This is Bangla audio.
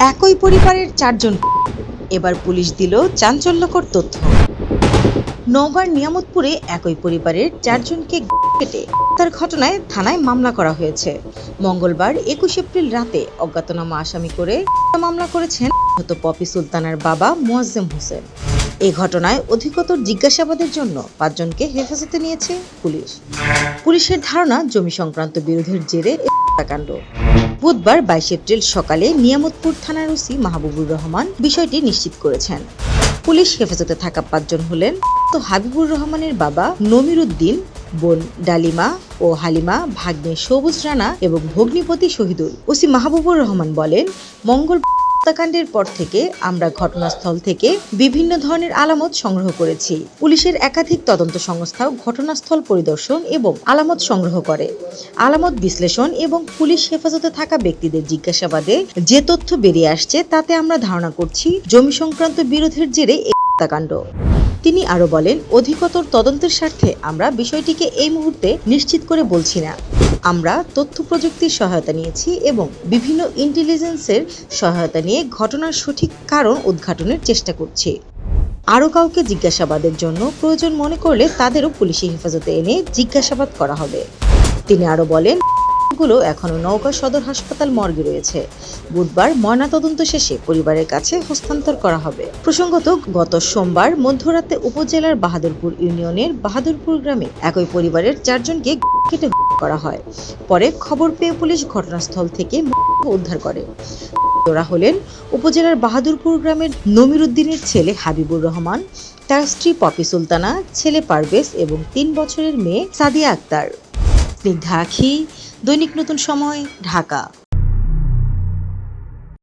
একই পরিবারের 4 জন, এবার পুলিশ দিল চাঞ্চল্যকর তথ্য। নওগাঁর নিয়ামতপুরে একই পরিবারের 4 জনকে কেটে হত্যার ঘটনায় থানায় মামলা করা হয়েছে। মঙ্গলবার 21 এপ্রিল রাতে অজ্ঞাতনামা আসামি করে মামলা করেছেন নিহত পপি সুলতানার বাবা মোয়াজ্জেম হোসেন। এই ঘটনায় অধিকতর জিজ্ঞাসাবাদের জন্য 5 জনকে হেফাজতে নিয়েছে পুলিশ। পুলিশের ধারণা জমি সংক্রান্ত বিরোধের জেরে এই হত্যাকাণ্ড। বুধবার 22 এপ্রিল সকালে নিয়ামতপুর থানার ওসি মাহবুবুর রহমান বিষয়টি নিশ্চিত করেছেন। পুলিশ হেফাজতে থাকা 5 জন হলেন হাবিবুর রহমানের বাবা নমির উদ্দিন, বোন ডালিমা ও হালিমা, ভাগ্নে সবুজ রানা এবং ভগ্নিপতি শহীদুল। ওসি মাহবুবুর রহমান বলেন, মঙ্গলবার হত্যাকাণ্ডের পর থেকে আমরা ঘটনাস্থল থেকে বিভিন্ন ধরনের আলামত সংগ্রহ করেছি। পুলিশের একাধিক তদন্ত সংস্থাও ঘটনাস্থল পরিদর্শন এবং আলামত সংগ্রহ করে। আলামত বিশ্লেষণ এবং পুলিশ হেফাজতে থাকা ব্যক্তিদের জিজ্ঞাসাবাদে যে তথ্য বেরিয়ে আসছে তাতে আমরা ধারণা করছি জমি সংক্রান্ত বিরোধের জেরে এই হত্যাকাণ্ড। তিনি আরো বলেন, অধিকতর তদন্তের স্বার্থে আমরা বিষয়টিকে এই মুহূর্তে নিশ্চিত করে বলছি না। আমরা তথ্য প্রযুক্তির সহায়তা নিয়েছি এবং বিভিন্ন ইন্টেলিজেন্সের সহায়তা নিয়ে ঘটনার সঠিক কারণ উদ্ঘাটনের চেষ্টা করছি। আরও কাউকে জিজ্ঞাসাবাদের জন্য প্রয়োজন মনে করলে তাদেরও পুলিশি হেফাজতে এনে জিজ্ঞাসাবাদ করা হবে। তিনি আরো বলেন, গুলো এখনো নওগাঁ সদর হাসপাতাল মর্গে রয়েছে। বুধবার ময়নাতদন্ত শেষে পরিবারের কাছে হস্তান্তর করা হবে। প্রসঙ্গত, গত সোমবার মধ্যরাতে উপজেলার বাহাদুরপুর ইউনিয়নের বাহাদুরপুর গ্রামে একই পরিবারের 4 জনকে কেটে করা হয়। পরে খবর পেয়ে পুলিশ ঘটনাস্থল থেকে উদ্ধার করে। ওরা হলেন উপজেলার বাহাদুরপুর গ্রামের নমির উদ্দিনের ছেলে হাবিবুর রহমান, তার স্ত্রী পপি সুলতানা, ছেলে পারভেজ এবং 3 বছরের মেয়ে সাদিয়া আক্তার। স্নিগ্ধা আখি, দৈনিক নতুন সময়, ঢাকা।